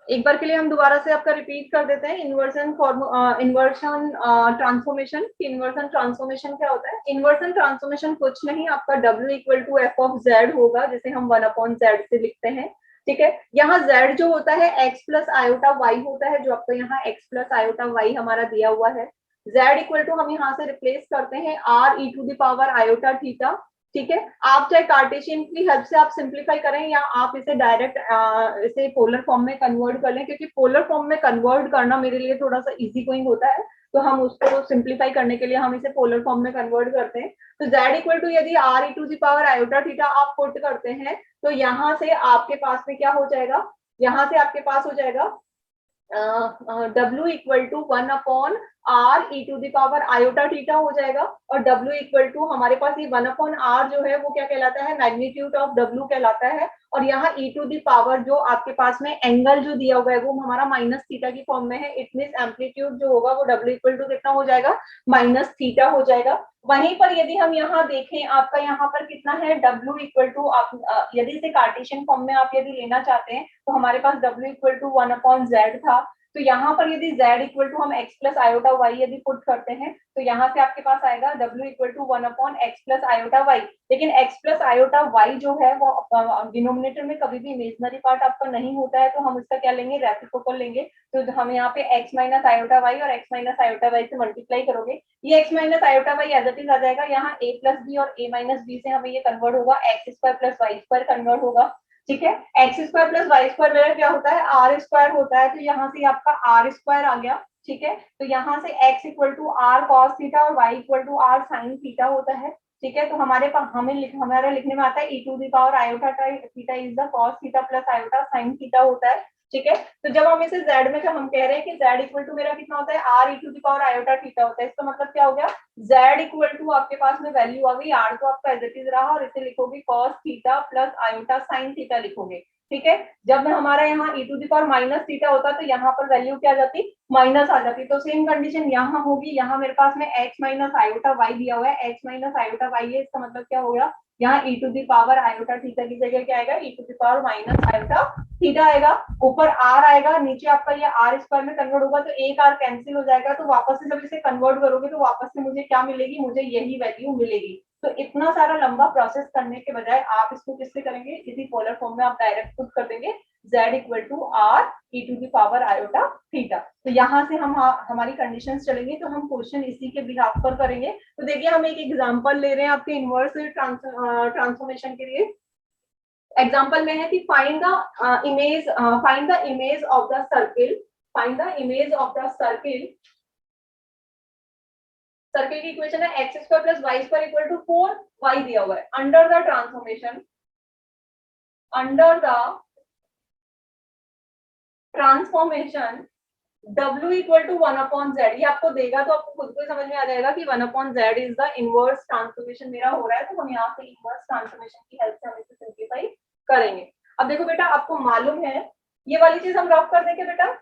एक बार के लिए हम दोबारा से आपका रिपीट कर देते हैं inversion inversion transformation. Inversion transformation क्या होता है? इन्वर्जन ट्रांसफॉर्मेशन कुछ नहीं, आपका W equal to F of Z होगा, जिसे हम 1/z से लिखते हैं। ठीक है, यहाँ z जो होता है x प्लस आयोटा y होता है, जो आपको यहाँ x प्लस आयोटा y हमारा दिया हुआ है। z इक्वल टू हम यहाँ से रिप्लेस करते हैं r e to the power iota theta. ठीक है, आप चाहे कार्टेशियन की हेल्प से आप सिंप्लीफाई करें या आप इसे डायरेक्ट इसे पोलर फॉर्म में कन्वर्ट कर लें, क्योंकि पोलर फॉर्म में कन्वर्ट करना मेरे लिए थोड़ा सा इजी गोइंग होता है, तो हम उसको सिंप्लीफाई करने के लिए हम इसे पोलर फॉर्म में कन्वर्ट करते हैं। तो z इक्वल टू यदि r e to the power iota theta आप पुट करते हैं, तो यहाँ से आपके पास में क्या हो जाएगा? यहाँ से आपके पास हो जाएगा W equal to 1/r e to the power iota theta हो जाएगा। और W इक्वल टू हमारे पास ये 1/r जो है वो क्या कहलाता है? मैग्नीट्यूड ऑफ W कहलाता है। और यहाँ e टू दी पावर जो आपके पास में एंगल जो दिया हुआ है वो हमारा माइनस थीटा की फॉर्म में है। इट मीन एम्पलीट्यूड जो होगा वो W इक्वल टू कितना हो जाएगा? माइनस थीटा हो जाएगा। वहीं पर यदि हम यहाँ देखें, आपका यहाँ पर कितना है? W इक्वल टू आप यदि इसे कार्टेशियन फॉर्म में आप यदि लेना चाहते हैं तो हमारे पास W इक्वल टू 1/z था। तो यहाँ पर यदि z इक्वल टू हम x प्लस आयोटा y यदि पुट करते हैं तो यहाँ से आपके पास आएगा W equal to 1/x plus iota y। लेकिन x प्लस आयोटा y जो है वो डिनोमिनेटर में कभी भी इमेजनरी पार्ट आपका नहीं होता है, तो हम इसका क्या लेंगे? रेसिप्रोकल लेंगे। तो हम यहाँ पे x माइनस आयोटा y और x माइनस आयोटा y से मल्टीप्लाई करोगे, ये x minus iota y as it is आ जाएगा। यहाँ a प्लस बी और a माइनस बी से हमें ये कन्वर्ट होगा, X square plus Y square convert होगा। ठीक है, X square plus Y square मेरा क्या होता है? आर स्क्वायर होता है। तो यहाँ से आपका आर स्क्वायर आ गया। ठीक है, तो यहाँ से x equal to R cos theta और y equal to R sine theta होता है। ठीक है, तो हमारे पास हमारे लिखने में आता है e to the power iota theta is the cos theta plus iota sine theta होता है। ठीक है, तो जब हम इसे z में, जब हम कह रहे हैं कि z इक्वल टू मेरा कितना होता है? R E to the power iota theta होता है। इसका मतलब क्या हो गया? z इक्वल टू आपके पास में वैल्यू आ गई, r तो आपका एज इट इज रहा और इसे लिखोगे cos theta plus iota sine theta लिखोगे। ठीक है, जब हमारा यहाँ e to the power minus theta होता तो यहाँ पर वैल्यू क्या आ जाती? माइनस आ जाती। तो सेम कंडीशन यहाँ होगी। यहाँ मेरे पास में x माइनस आयोटा y दिया हुआ है, x माइनस आयोटा y है। इसका मतलब क्या हो गया? यहाँ e to the power iota theta की जगह क्या आएगा? e to the power minus iota theta आएगा। ऊपर r आएगा, नीचे आपका ये r स्क्वायर में कन्वर्ट होगा तो एक r कैंसिल हो जाएगा। तो वापस से जब इसे कन्वर्ट करोगे तो वापस से मुझे क्या मिलेगी? मुझे यही वैल्यू मिलेगी। तो इतना सारा लंबा प्रोसेस करने के बजाय आप इसको किससे करेंगे? इसी पोलर फॉर्म में आप डायरेक्ट पुट कर देंगे, z equal to R E to the power iota theta. तो यहाँ से हम हमारी कंडीशंस चलेंगे, तो हम क्वेश्चन इसी के बिहाफ पर करेंगे। तो देखिए हम एक एग्जांपल ले रहे हैं आपके इनवर्स ट्रांसफॉर्मेशन के लिए। एग्जांपल में है कि find the image of the circle, find the image of the circle. Circle की इक्वेशन है X square plus Y square equal to 4y दिया हुआ है। Under the transformation, under the transformation W equal to 1/z, ये आपको देगा तो आपको खुद को समझ में आ जाएगा कि 1/z is the inverse transformation मेरा हो रहा है। तो हम यहाँ से इनवर्स ट्रांसफॉर्मेशन की हेल्प से हम इसे सिंप्लीफाई करेंगे। अब देखो बेटा, आपको मालूम है ये वाली चीज हम रफ कर देंगे बेटा,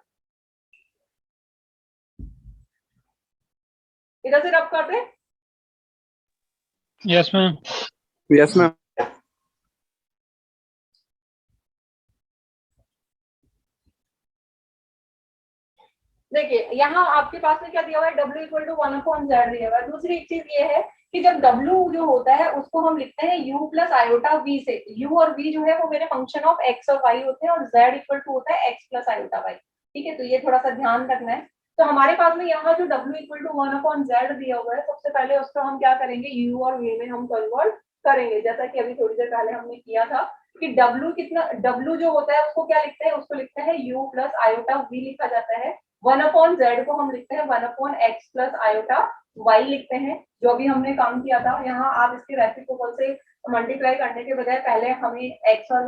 इधर से रफ कर दे। Yes ma'am. Yes ma'am. देखिए यहाँ आपके पास में क्या दिया हुआ है? W इक्वल टू 1/z दिया हुआ है। दूसरी एक चीज ये है कि जब W जो होता है उसको हम लिखते हैं u प्लस आयोटा v से। u और v जो है वो मेरे फंक्शन ऑफ x और y होते हैं और z इक्वल टू होता है x प्लस आयोटा y। ठीक है, तो ये थोड़ा सा ध्यान रखना है। तो हमारे पास में यहाँ जो W इक्वल टू 1/z दिया हुआ है, सबसे पहले उसको हम क्या करेंगे? u और v में हम कन्वर्ट करेंगे, जैसा कि अभी थोड़ी देर पहले हमने किया था कि W कितना, W जो होता है उसको क्या लिखते हैं? उसको लिखते हैं u प्लस आयोटा v लिखा जाता है। 1/z को हम लिखते हैं 1/x प्लस आयोटा y लिखते हैं, जो अभी हमने काम किया था। यहाँ आप इसके रेसिप्रोकल से मल्टीप्लाई करने के बजाय पहले हमें x और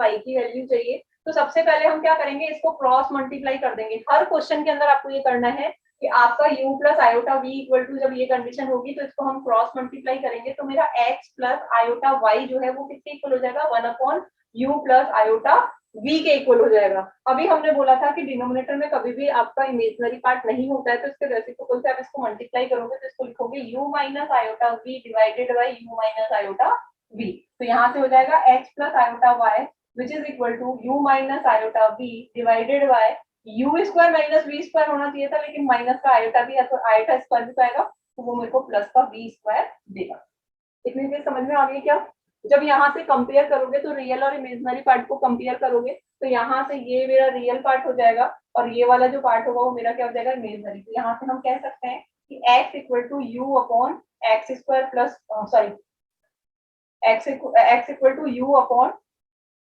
y की वैल्यू चाहिए। तो सबसे पहले हम क्या करेंगे? इसको क्रॉस मल्टीप्लाई कर देंगे। हर क्वेश्चन के अंदर आपको ये करना है कि आपका u plus iota v equal to, जब ये कंडीशन होगी तो इसको हम क्रॉस मल्टीप्लाई करेंगे तो मेरा x प्लस आयोटा y जो है वो किसके इक्वल हो जाएगा? 1/u प्लस आयोटा v के इक्वल हो जाएगा। अभी हमने बोला था कि डिनोमिनेटर में कभी भी आपका इमेजिनरी पार्ट नहीं होता है, तो इसके रेसिप्रोकल से आप इसको मल्टीप्लाई करोगे तो इसको लिखोगे u minus iota v divided by u minus iota v। तो यहाँ से हो जाएगा x plus iota y which is equal to u minus iota v divided by u square minus v square होना चाहिए था, लेकिन माइनस का आयोटा भी है तो आयोटा स्क्वायर भी पाएगा, तो वो मेरे को प्लस का v स्क्वायर देगा। इतनी देर समझ में आ गई क्या? जब यहाँ से कंपेयर करोगे तो रियल और इमेजिनरी पार्ट को कंपेयर करोगे तो यहाँ से ये मेरा रियल पार्ट हो जाएगा और ये वाला जो पार्ट होगा वो मेरा क्या हो जाएगा, इमेजिनरी। तो यहाँ से हम कह सकते हैं कि x equal to U upon X square plus sorry x equal to U upon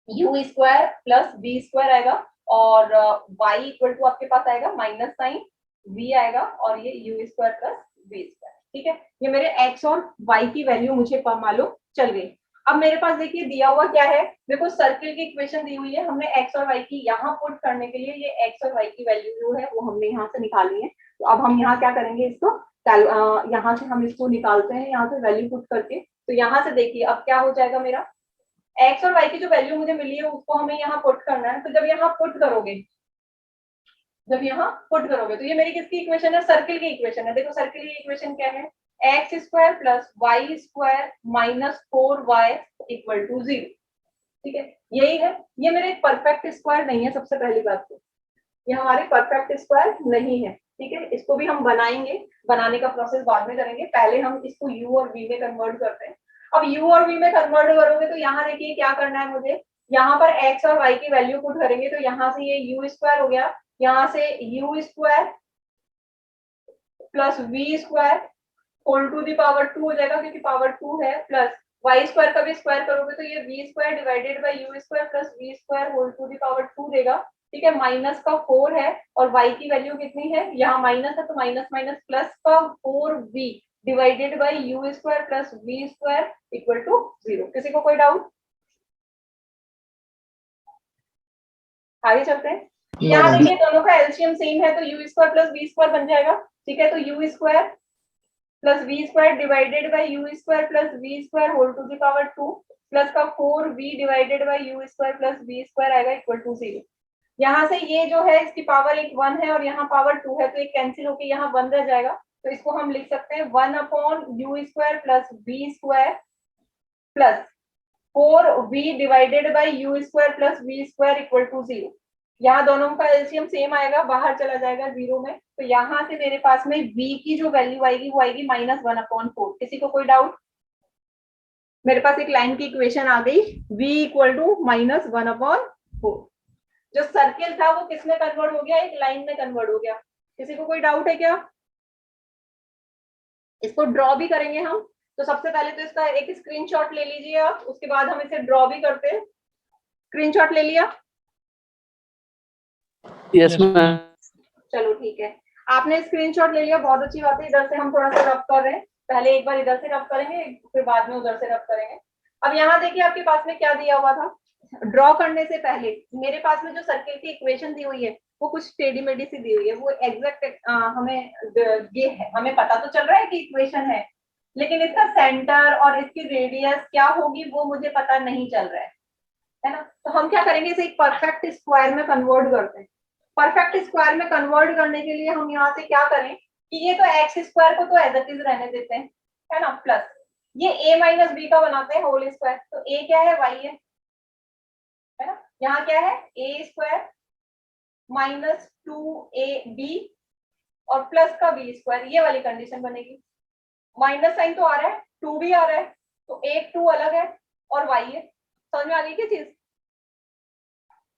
U square plus B square आएगा और y इक्वल टू आपके पास आएगा माइनस साइन v आएगा और ये U square plus B square. ठीक है, ये मेरे x और y की वैल्यू मुझे मालूम चल गई। अब मेरे पास देखिए दिया हुआ क्या है, मेरे को सर्किल की इक्वेशन दी हुई है, हमने x और y की यहाँ पुट करने के लिए ये x और y की वैल्यू जो है वो हमने यहाँ से निकाली है। तो अब हम यहाँ क्या करेंगे, इसको यहाँ से हम इसको निकालते हैं, यहाँ से वैल्यू पुट करके। तो यहाँ से देखिए अब क्या हो जाएगा, मेरा x और y की जो वैल्यू मुझे मिली है उसको हमें यहाँ पुट करना है। तो जब यहाँ पुट करोगे तो ये मेरी किसकी इक्वेशन है, सर्किल की इक्वेशन है। देखो सर्किल की इक्वेशन क्या है, X square plus Y square minus 4y equal to 0। ठीक है, यही है। ये मेरे एक परफेक्ट स्क्वायर नहीं है, सबसे पहली बात तो ये हमारे परफेक्ट स्क्वायर नहीं है। ठीक है, इसको भी हम बनाएंगे, बनाने का प्रोसेस बाद में करेंगे, पहले हम इसको u और v में कन्वर्ट करते हैं। अब u और v में कन्वर्ट करोगे तो यहाँ देखिए क्या करना है मुझे, यहाँ पर x और y की वैल्यू पुट करेंगे तो यहाँ से ये u स्क्वायर हो गया, यहाँ से u square plus v square whole to the power 2 हो जाएगा क्योंकि पावर 2 है, प्लस y स्क्वायर का भी स्क्वायर करोगे तो ये v square divided by u square plus v square whole to the power 2 देगा। ठीक है, माइनस का 4 है और y की वैल्यू कितनी है, यहाँ माइनस है तो माइनस माइनस प्लस का 4v divided by u square plus v square equal to 0। किसी को कोई डाउट? आगे चलते हैं। यहाँ देखिए दोनों का एलसीएम सेम है तो u square plus v square बन जाएगा। ठीक है, तो u square plus v square divided by u square plus v square whole to the power 2 plus का 4v divided by u square plus v square आएगा equal to 0। यहाँ से ये जो है इसकी पावर एक 1 है और यहाँ पावर 2 है तो एक कैंसिल होके यहाँ 1 रह जाएगा। तो इसको हम लिख सकते हैं 1 upon u square plus v square plus 4v divided by u square plus v square equal to 0। यहाँ दोनों का एलसीएम सेम आएगा, बाहर चला जाएगा 0 में, तो यहाँ से मेरे पास में v की जो वैल्यू आएगी वो आएगी -1/4। किसी को कोई डाउट? मेरे पास एक लाइन की इक्वेशन आ गई, v इक्वल टू -1/4। जो सर्किल था वो किसमें कन्वर्ट हो गया, एक लाइन में कन्वर्ट हो गया। किसी को कोई डाउट है क्या? इसको ड्रॉ भी करेंगे हम, तो सबसे पहले तो इसका एक स्क्रीनशॉट ले लीजिए आप, उसके बाद हम इसे ड्रॉ भी करते हैं। स्क्रीनशॉट ले लिया? Yes ma'am. चलो ठीक है, आपने स्क्रीनशॉट ले लिया, बहुत अच्छी बात है। इधर से हम थोड़ा सा रब कर रहे हैं, पहले एक बार इधर से रब करेंगे फिर बाद में उधर से रब करेंगे। अब यहाँ देखिए आपके पास में क्या दिया हुआ था, ड्रॉ करने से पहले मेरे पास में जो सर्किल की इक्वेशन दी हुई है वो कुछ टेढ़ी मेढ़ी सी दी हुई है, वो एग्जैक्ट हमें ये है, हमें पता तो चल रहा है कि इक्वेशन है, लेकिन इसका सेंटर और इसकी रेडियस क्या होगी वो मुझे पता नहीं चल रहा है ना। तो हम क्या करेंगे, इसे एक परफेक्ट स्क्वायर में कन्वर्ट करते हैं। परफेक्ट स्क्वायर में कन्वर्ट करने के लिए हम यहाँ से क्या करें कि ये तो एक्स स्क्वायर को तो एज इट इज रहने देते हैं, है ना, प्लस ये a माइनस बी का बनाते हैं होल स्क्वायर। तो a क्या है, y है ना, यहाँ क्या है a स्क्वायर माइनस 2ab और प्लस का b स्क्वायर, ये वाली कंडीशन बनेगी। माइनस साइन तो आ रहा है, 2 भी आ रहा है, तो एक 2 अलग है और y है। समझ में आ गई क्या चीज?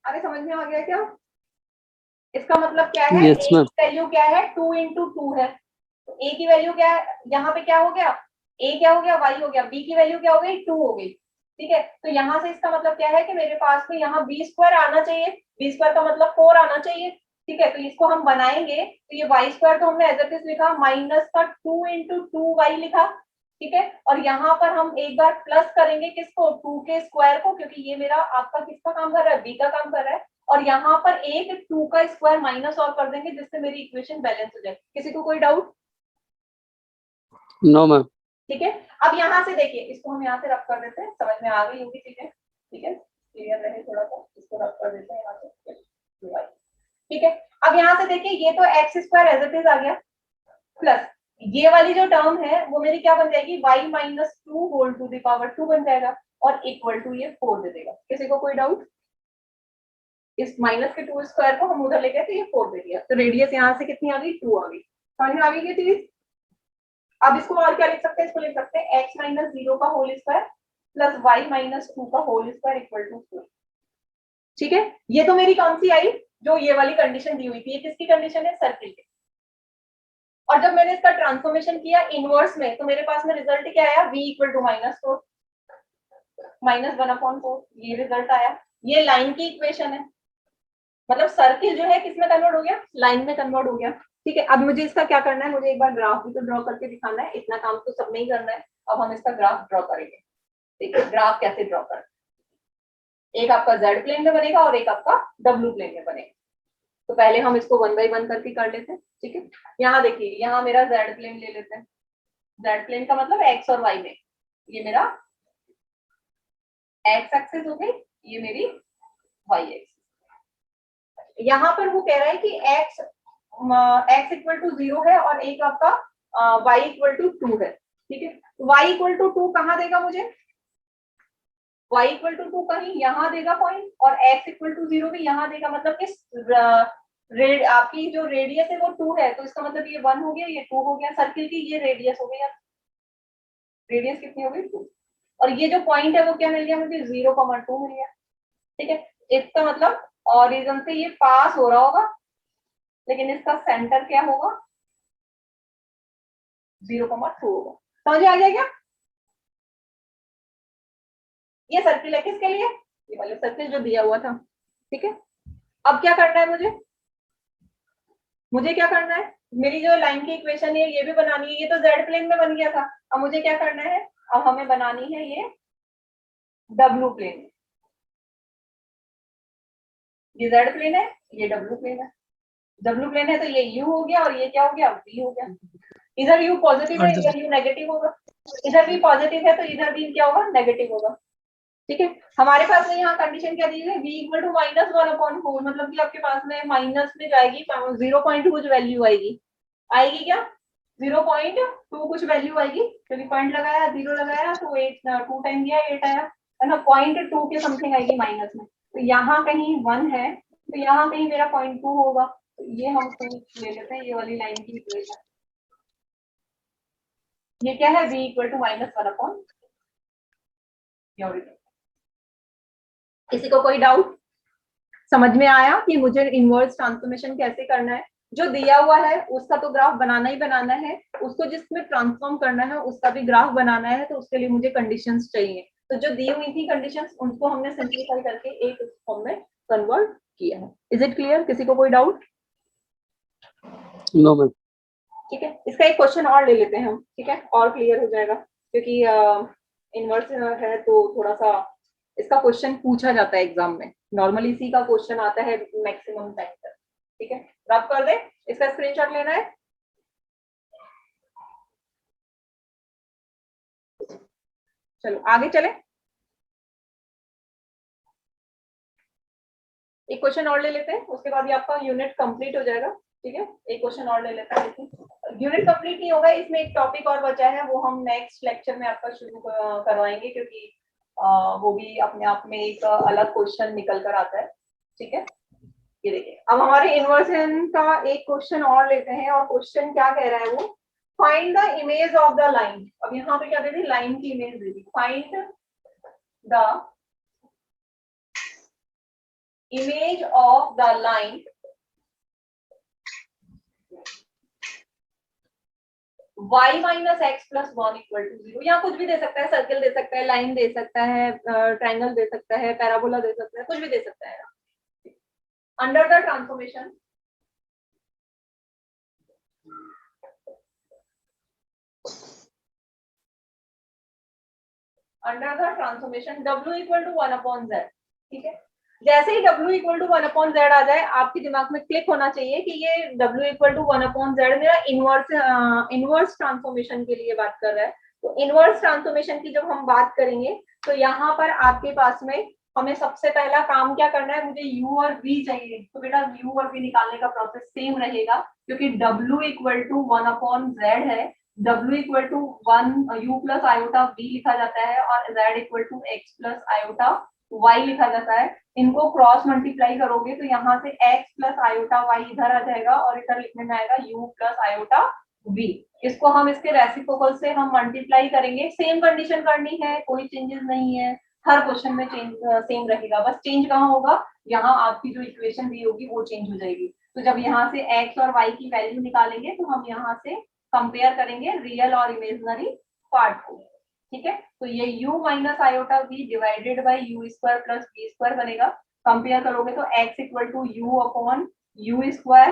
अरे समझ में आ गया क्या? इसका मतलब क्या है, yes, a की वैल्यू क्या है, 2 into 2 है, तो a की वैल्यू क्या है, यहाँ पे क्या हो गया, a क्या हो गया, y हो गया, b की वैल्यू क्या हो गई, 2 हो गई। ठीक है, तो यहाँ से इसका मतलब क्या है कि मेरे पास में यहाँ b स्क्वायर आना चाहिए, b स्क्वायर का मतलब 4 आना चाहिए। ठीक है, तो इसको हम बनाएंगे तो ये y स्क्वायर तो हमने एज इट इज लिखा, माइनस का 2 into 2y लिखा। ठीक है, और यहाँ पर हम एक बार प्लस करेंगे किसको, 2 के स्क्वायर को, क्योंकि ये मेरा आपका किसका काम कर रहा है, b का काम कर रहा है, और यहाँ पर एक 2 का स्क्वायर माइनस और कर देंगे जिससे मेरी इक्वेशन बैलेंस हो जाए। किसी को कोई डाउट? No ma'am. ठीक है, अब यहाँ से देखिए, इसको हम यहाँ से रब कर देते हैं, समझ में आ गई होगी चीजें। ठीक है, क्लियर रहे थोड़ा सा, इसको रब कर देते हैं यहाँ से। ठीक है, अब यहाँ से देखिए ये तो X square as it is आ गया, प्लस ये वाली जो टर्म है वो मेरी क्या बन जाएगी, y minus 2 whole to the power 2 बन जाएगा और इक्वल टू ये 4 दे देगा। किसी को कोई डाउट? इस माइनस के 2 स्क्वायर को हम उधर ले गए तो ये 4 दे दिया, तो रेडियस यहाँ से कितनी आ गई 2 आ गई। समझ में आ गई ये चीज। अब इसको और क्या लिख सकते हैं, इसको लिख सकते हैं x माइनस 0 का whole square plus y minus 2 का होल स्क्वायर इक्वल टू 4। ठीक है, ये तो मेरी कौन सी आई, जो ये वाली कंडीशन दी हुई थी, ये किसकी कंडीशन है, सर्किल की। और जब मैंने इसका ट्रांसफॉर्मेशन किया इनवर्स में तो मेरे पास में रिजल्ट क्या आया, v इक्वल टू -4 -1/4, ये रिजल्ट आया। ये लाइन की इक्वेशन है, मतलब सर्किल जो है किसमें कन्वर्ट हो गया, लाइन में कन्वर्ट हो गया। ठीक है, अब मुझे इसका क्या करना है, मुझे एक बार ग्राफ भी तो ड्रॉ करके दिखाना है, इतना काम तो सब में ही करना है। अब हम इसका ग्राफ ड्रॉ करेंगे। देखिए ग्राफ कैसे ड्रॉ करना, एक आपका जेड प्लेन में बनेगा और एक आपका डब्ल्यू प्लेन में बनेगा। तो पहले हम इसको 1 बाय 1 करके कर लेते हैं। ठीक है, यहाँ देखिए, यहाँ मेरा जेड प्लेन ले लेते हैं। जेड प्लेन का मतलब एक्स और वाई में, ये मेरा एक्स एक्सिस हो गई, ये मेरी वाई एक्सिस। यहाँ पर वो कह रहा है कि x इक्वल टू 0 है और एक आपका y इक्वल टू 2 है। ठीक है, y इक्वल टू 2 कहाँ देगा मुझे, y इक्वल टू 2 कहीं यहाँ देगा पॉइंट, और x इक्वल टू 0 भी यहाँ देगा। मतलब कि आपकी जो रेडियस है वो 2 है, तो इसका मतलब ये 1 हो गया, ये 2 हो गया, सर्किल की ये रेडियस हो गई। रेडियस कितनी हो गई 2, और ये जो पॉइंट है वो क्या मिल गया मुझे, 0,2 मिल गया। ठीक है, इसका मतलब ऑरिजिन से ये पास हो रहा होगा, लेकिन इसका सेंटर क्या होगा, 0,2 होगा। समझ आ गया क्या, ये सर्किल है किसके लिए, ये वाले सर्किल जो दिया हुआ था। ठीक है, अब क्या करना है मुझे क्या करना है, मेरी जो लाइन की इक्वेशन है ये भी बनानी है। ये तो जेड प्लेन में बन गया था, अब मुझे क्या करना है, अब हमें बनानी है ये डब्ल्यू प्लेन। ये जेड प्लेन है, ये डब्ल्यू प्लेन है। डब्ल्यू प्लेन है तो ये यू हो गया और ये क्या हो गया, वी हो गया। इधर यू पॉजिटिव है, इधर यू नेगेटिव होगा, इधर भी पॉजिटिव है तो इधर भी क्या होगा, नेगेटिव होगा। ठीक है, हमारे पास में यहाँ कंडीशन क्या दी है, v इक्वल टू -1/4, मतलब कि आपके पास में माइनस में जाएगी 0.2 कुछ वैल्यू आएगी क्या, 0.2 कुछ वैल्यू आएगी, क्योंकि पॉइंट लगाया 0 लगाया तो 2 टाइम दिया 8 आया है ना, 0.2 के समथिंग आएगी माइनस में। तो यहाँ कहीं 1 है तो यहाँ कहीं मेरा 0.2 होगा, तो ये हम ले लेते हैं, ये वाली लाइन की इक्वेशन। ये क्या है, v इक्वल टू -1/4। किसी को कोई डाउट, समझ में आया कि मुझे इनवर्स ट्रांसफॉर्मेशन कैसे करना है, जो दिया हुआ है उसका तो ग्राफ बनाना ही बनाना है, उसको जिसमें ट्रांसफॉर्म करना है उसका भी ग्राफ बनाना है, तो उसके लिए मुझे कंडीशंस चाहिए। तो जो दी हुई थी कंडीशंस उनको हमने सिंप्लीफाई करके एक फॉर्म में कन्वर्ट किया है। इज इट क्लियर, किसी को कोई डाउट? No ma'am. ठीक है, इसका एक क्वेश्चन और ले लेते हैं हम, ठीक है, और क्लियर हो जाएगा, क्योंकि इनवर्स है तो थोड़ा सा इसका क्वेश्चन पूछा जाता है एग्जाम में, नॉर्मली इसी का क्वेश्चन आता है मैक्सिमम टाइम तक। ठीक है, रब कर दे, इसका स्क्रीनशॉट लेना है। चलो आगे चले, एक क्वेश्चन और ले लेते हैं, उसके बाद ये आपका यूनिट कंप्लीट हो जाएगा। ठीक है, एक क्वेश्चन और ले लेते हैं, यूनिट कंप्लीट नहीं होगा, इसमें एक टॉपिक और बचा है, वो हम नेक्स्ट लेक्चर में आपका शुरू करवाएंगे, क्योंकि वो भी अपने आप में एक अलग क्वेश्चन निकल कर आता है। ठीक है, ये देखिए, अब हमारे इन्वर्जन का एक क्वेश्चन और लेते हैं, और क्वेश्चन क्या कह रहा है वो, find the image of the line. अब यहाँ पे क्या दे दी, लाइन की इमेज दे दी, find the image of the line y minus X plus 1 equal to 0। यहाँ कुछ भी दे सकता है, सर्किल दे सकता है, लाइन दे सकता है, ट्रायंगल दे सकता है, पैराबोला दे सकता है, कुछ भी दे सकता है। Under the transformation w equal to 1/z। ठीक है, जैसे ही w इक्वल टू 1/z आ जाए, आपके दिमाग में क्लिक होना चाहिए कि ये w इक्वल टू 1/z मेरा इनवर्स ट्रांसफॉर्मेशन के लिए बात कर रहा है। तो इनवर्स ट्रांसफॉर्मेशन की जब हम बात करेंगे तो यहाँ पर आपके पास में हमें सबसे पहला काम क्या करना है, मुझे u और v चाहिए। तो बेटा u और v निकालने का प्रोसेस सेम रहेगा, क्योंकि w इक्वल टू 1/z है, w equal to 1 u plus iota v लिखा जाता है, और z equal to x plus iota y लिखा जाता है, इनको क्रॉस मल्टीप्लाई करोगे तो यहाँ से x प्लस आयोटा y इधर आ जाएगा और इधर लिखने में आएगा u प्लस आयोटा v। इसको हम इसके रेसिप्रोकल से हम मल्टीप्लाई करेंगे, सेम कंडीशन करनी है, कोई चेंजेस नहीं है, हर क्वेश्चन में चेंज सेम रहेगा, बस चेंज कहाँ होगा, यहाँ आपकी जो इक्वेशन दी होगी वो चेंज हो जाएगी। तो जब यहाँ से x और y की वैल्यू निकालेंगे तो हम यहाँ से कंपेयर करेंगे रियल और इमेजिनरी पार्ट को, ठीक है। तो ये u minus iota v divided by U square plus v square बनेगा। कंपेयर करोगे तो x equal to U upon U square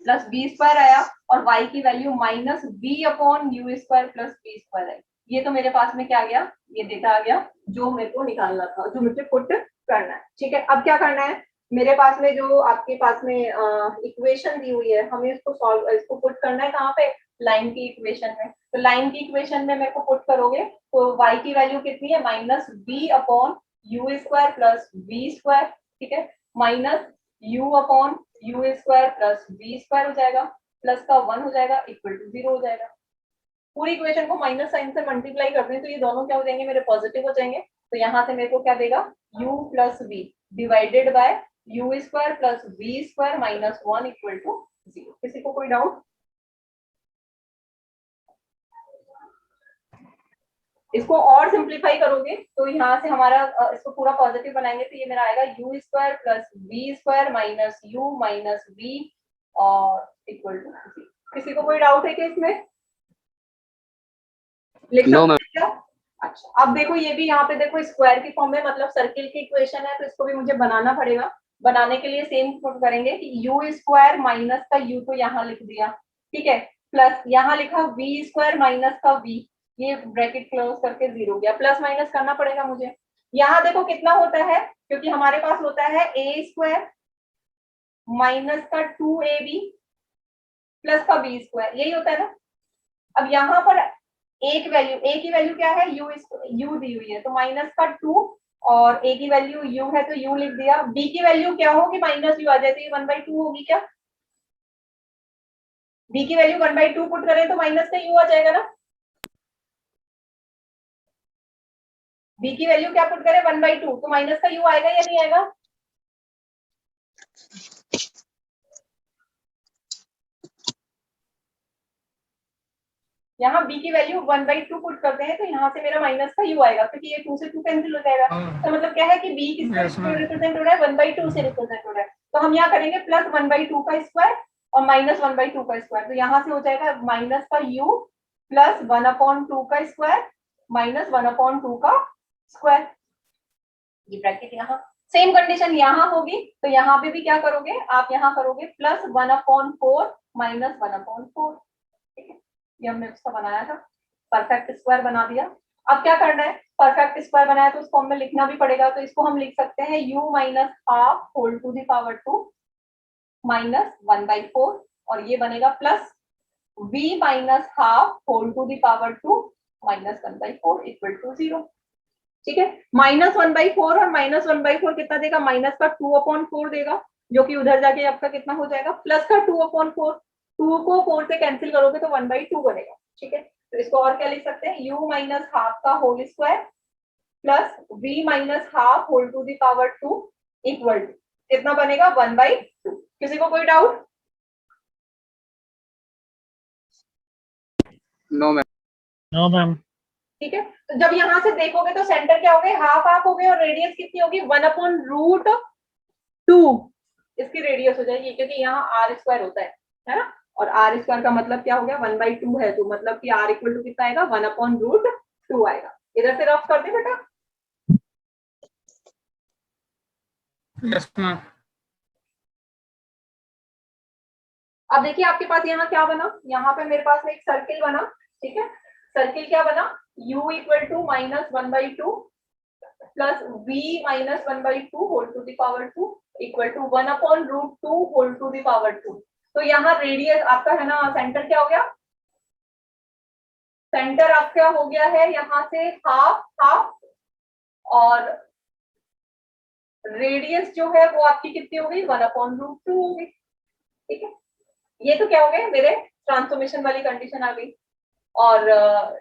plus v square आया और y की value minus v upon U square plus v square आई। ये तो मेरे पास में क्या आ गया, ये डेटा आ गया जो मेरे को निकालना था, जो मुझे पुट करना है, ठीक है। अब क्या करना है, मेरे पास में जो आपके पास में इक्वेशन दी हुई है, हमें इसको सॉल्व, इसको पुट करना है कहाँ पे, लाइन की इक्वेशन में। तो लाइन की इक्वेशन में मेरे को पुट करोगे तो y की वैल्यू कितनी है, minus v upon U square plus v square, ठीक है, minus u upon U square plus v square हो जाएगा, प्लस का 1 हो जाएगा, इक्वल टू 0 हो जाएगा। पूरी इक्वेशन को माइनस साइन से मल्टीप्लाई कर दें तो ये दोनों क्या हो जाएंगे, मेरे पॉजिटिव हो जाएंगे। तो यहाँ से मेरे को क्या देगा, u plus v divided by U square plus v square minus 1 equal to 0। किसी को कोई डाउट? इसको और सिंप्लीफाई करोगे तो यहाँ से हमारा इसको पूरा पॉजिटिव बनाएंगे तो ये मेरा आएगा U square plus V square minus U minus V और इक्वल टू 0। किसी को कोई डाउट है कि इसमें लिख सकते हैं क्या? अच्छा, अब देखो ये भी यहाँ पे देखो स्क्वायर की फॉर्म में, मतलब सर्किल की इक्वेशन है तो इसको भी मुझे बनाना पड़ेगा। बनाने के लिए सेम करेंगे कि यू स्क्वायर माइनस का यू तो यहाँ लिख दिया, ठीक है, प्लस यहाँ लिखा वी स्क्वायर माइनस का वी, ये ब्रैकेट क्लोज करके 0 हो गया, प्लस माइनस करना पड़ेगा मुझे। यहाँ देखो कितना होता है, क्योंकि हमारे पास होता है ए स्क्वायर माइनस का 2ab प्लस का बी स्क्वायर, यही होता है ना। अब यहाँ पर एक वैल्यू, ए की वैल्यू क्या है, यू दी हुई है तो माइनस का 2 और ए की वैल्यू यू है तो यू लिख दिया, बी की वैल्यू क्या होगी, माइनस यू आ जाती है, 1/2 होगी क्या, बी की वैल्यू 1/2 पुट करें तो माइनस का यू आ जाएगा ना। बी की वैल्यू क्या पुट करें, 1/2 तो माइनस का यू आएगा या नहीं आएगा। यहाँ b की वैल्यू 1/2 पुट करते हैं तो यहाँ से मेरा माइनस का u आएगा, क्योंकि ये 2 से 2 कैंसिल हो जाएगा। तो मतलब क्या है कि b किससे रिप्रेजेंट हो रहा है, 1/2 से रिप्रेजेंट हो रहा है। तो हम यहाँ करेंगे प्लस 1/2 का स्क्वायर और माइनस 1/2 का स्क्वायर, तो यहाँ से हो जाएगा माइनस का u प्लस 1/2 का स्क्वायर माइनस 1/2 का स्क्वायर। ये ब्रैकेट यहाँ सेम कंडीशन यहाँ होगी तो यहाँ पे भी क्या करोगे आप, यहाँ करोगे प्लस 1/4 माइनस 1/4, ठीक है। ये हमने उसका बनाया था, परफेक्ट स्क्वायर बना दिया। अब क्या करना है, परफेक्ट स्क्वायर बनाया तो उसको हमें लिखना भी पड़ेगा, तो इसको हम लिख सकते हैं u minus half whole to the power 2 minus 1/4 और ये बनेगा plus v minus half whole to the power 2 minus 1/4 equal to 0, ठीक है। माइनस 1/4 और माइनस 1/4 कितना देगा, माइनस का 2/4 देगा, जो कि उधर जाके आपका कितना हो जाएगा, प्लस का 2/4, 2 को 4 से कैंसिल करोगे तो 1/2 बनेगा, ठीक है। तो इसको और क्या लिख सकते हैं, u माइनस हाफ का whole square plus v minus half whole to the power 2 equal to कितना बनेगा, 1/2। किसी को कोई doubt? No ma'am. No ma'am. ठीक है, तो जब यहाँ से देखोगे तो सेंटर क्या हो गए, हाफ हाफ हो गए और रेडियस कितनी होगी, 1/√2 इसकी रेडियस हो जाएगी, क्योंकि यहाँ आर स्क्वायर होता है ना, और आर स्क्वायर का मतलब क्या हो गया, 1/2 है, तो मतलब कि आर इक्वल टू कितना आएगा, 1/√2 आएगा। इधर से रफ कर दे बेटा। Yes ma'am. अब देखिए आपके पास यहाँ क्या बना, यहाँ पे मेरे पास में एक सर्किल बना, ठीक है। सर्किल क्या बना, u equal to minus 1/2 plus v minus 1/2 whole to the power 2 equal to 1/√2 whole to the power 2। तो यहाँ रेडियस आपका है ना, सेंटर क्या हो गया, सेंटर आपका हो गया है यहाँ से हाफ हाफ और रेडियस जो है वो आपकी कितनी हो गई, 1/√2 हो गई, ठीक है। ये तो क्या हो गए मेरे ट्रांसफॉर्मेशन वाली कंडीशन आ गई। और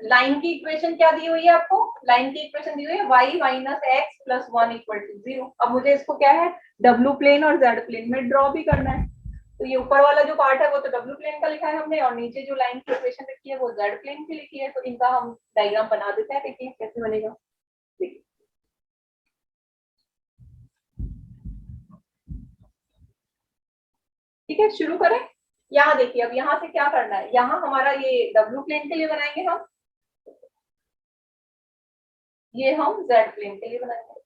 लाइन की इक्वेशन क्या दी हुई है आपको, लाइन की इक्वेशन दी हुई है y minus X plus 1 equal to 0। अब मुझे इसको क्या है w प्लेन और z प्लेन में ड्रॉ भी करना है। तो ये ऊपर वाला जो पार्ट है वो तो w प्लेन का लिखा है हमने, और नीचे जो लाइन की इक्वेशन लिखी है वो z प्लेन की लिखी है। तो इनका हम डायग्राम बना देते हैं, देखिए कैसे बनेगा। ठीक है, शुरू करें। यहाँ देखिए, अब यहाँ से क्या करना है, यहाँ हमारा ये w प्लेन के लिए बनाएंगे हम, ये हम z प्लेन के लिए बनाएंगे।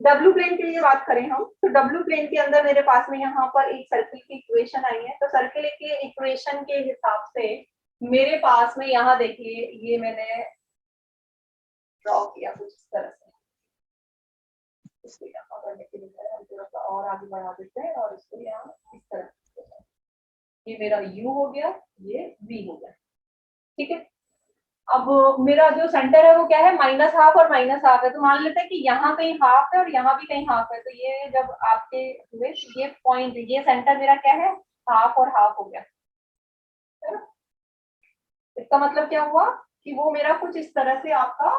W प्लेन के लिए बात करें हम, तो W प्लेन के अंदर मेरे पास में यहाँ पर एक सर्किल की इक्वेशन आई है। तो सर्किल के इक्वेशन के हिसाब से मेरे पास में यहाँ देखिए, ये मैंने ड्रॉ किया कुछ इस तरह से। इसको यहाँ करने के लिए हम थोड़ा सा और आगे बढ़ा देते हैं और इसको यहाँ इस तरह से, ये मेरा U हो गया, ये V हो गया। ठीक है, अब मेरा जो सेंटर है वो क्या है, माइनस हाफ और माइनस हाफ है। तो मान लेते हैं कि यहाँ कहीं हाफ है और यहाँ भी कहीं हाफ है। तो ये जब आपके हुए ये पॉइंट, ये सेंटर मेरा क्या है, हाफ और हाफ हो गया, है ना। इसका मतलब क्या हुआ कि वो मेरा कुछ इस तरह से आपका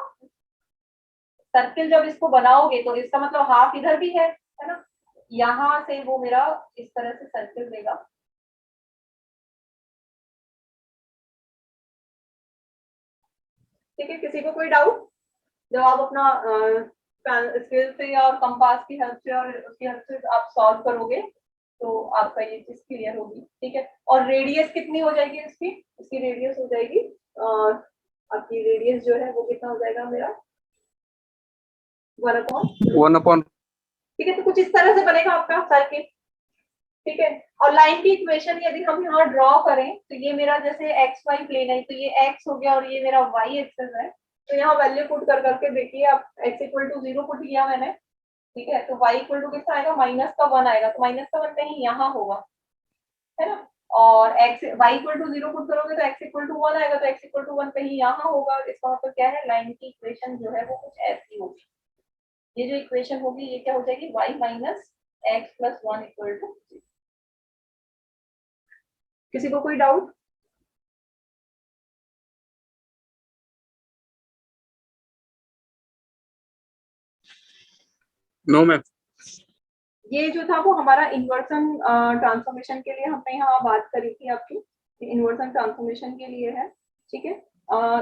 सर्किल, जब इसको बनाओगे तो इसका मतलब हाफ इधर भी है ना। यहाँ से वो मेरा इस तरह से सर्किल देगा। ठीक है, किसी को कोई डाउट? जब आप अपना स्केल से और कंपास की हेल्प से और उसकी हेल्प से आप सॉल्व करोगे तो आपका ये चीज क्लियर होगी। ठीक है, और रेडियस कितनी हो जाएगी इसकी रेडियस हो जाएगी, आपकी रेडियस जो है वो कितना हो जाएगा मेरा 1/1। ठीक है, तो कुछ इस तरह से बनेगा आपका सर्किल। ठीक है, और लाइन की इक्वेशन यदि हम यहाँ ड्रॉ करें तो ये मेरा जैसे एक्स वाई प्लेन है, तो ये एक्स हो गया और ये मेरा वाई एक्सेस है। तो यहाँ वैल्यू पुट कर करके देखिए आप, x इक्वल टू 0 पुट किया मैंने। ठीक है, तो y इक्वल टू कितना आएगा, माइनस का 1 आएगा। तो माइनस का 1 कहीं यहाँ होगा, है ना। और x y equal to 0 put करोगे तो x इक्वल टू 1 आएगा। तो x इक्वल टू 1 कहीं यहाँ होगा। इसका मतलब क्या है, लाइन की इक्वेशन जो है वो कुछ ऐसी होगी। ये जो इक्वेशन होगी ये क्या हो जाएगी, y minus X plus 1 equal to 0। किसी को कोई डाउट? No ma'am. ये जो था वो हमारा इन्वर्सन ट्रांसफॉर्मेशन के लिए हमने यहाँ बात करी थी आपकी, इन्वर्सन ट्रांसफॉर्मेशन के लिए है। ठीक है,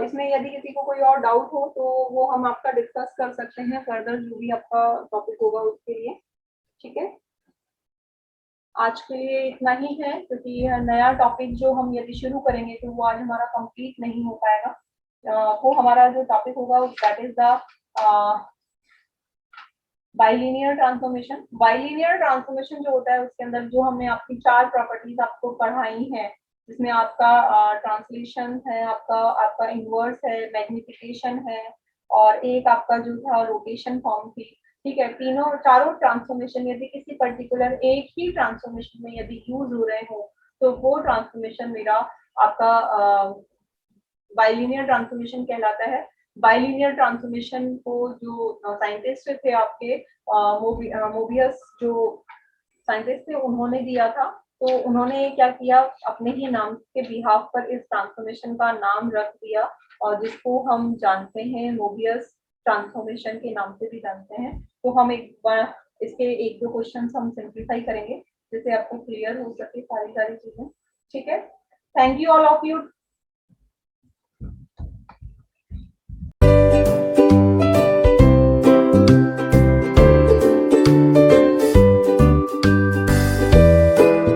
इसमें यदि किसी को कोई और डाउट हो तो वो हम आपका डिस्कस कर सकते हैं फर्दर, जो भी आपका टॉपिक होगा उसके लिए। ठीक है, आज के लिए इतना ही है, क्योंकि यह नया टॉपिक जो हम यदि शुरू करेंगे तो वो आज हमारा कंप्लीट नहीं हो पाएगा। वो हमारा जो टॉपिक होगा that is the bilinear transformation. Bilinear transformation जो होता है उसके अंदर जो हमने आपकी 4 प्रॉपर्टीज आपको पढ़ाई हैं, जिसमें आपका ट्रांसलेशन है, आपका इनवर्स है, मैग्निफिकेशन है, और एक आपका जो था रोटेशन फॉर्म थी। ठीक है, चारों ट्रांसफॉर्मेशन यदि किसी पर्टिकुलर एक ही ट्रांसफॉर्मेशन में यदि यूज हो रहे हो तो वो ट्रांसफॉर्मेशन मेरा आपका बाइलिनियर ट्रांसफॉर्मेशन कहलाता है। बाइलिनियर ट्रांसफॉर्मेशन को जो साइंटिस्ट थे आपके मोबियस जो साइंटिस्ट थे उन्होंने दिया था। तो उन्होंने क्या किया, अपने ही नाम के बिहाफ पर इस ट्रांसफॉर्मेशन का नाम रख दिया, और जिसको हम जानते हैं मोबियस ट्रांसफॉर्मेशन के नाम से भी जानते हैं। तो हम एक बार इसके 1-2 क्वेश्चन हम सिंप्लीफाई करेंगे जिससे आपको क्लियर हो सके सारी चीजें। ठीक है, thank you all of you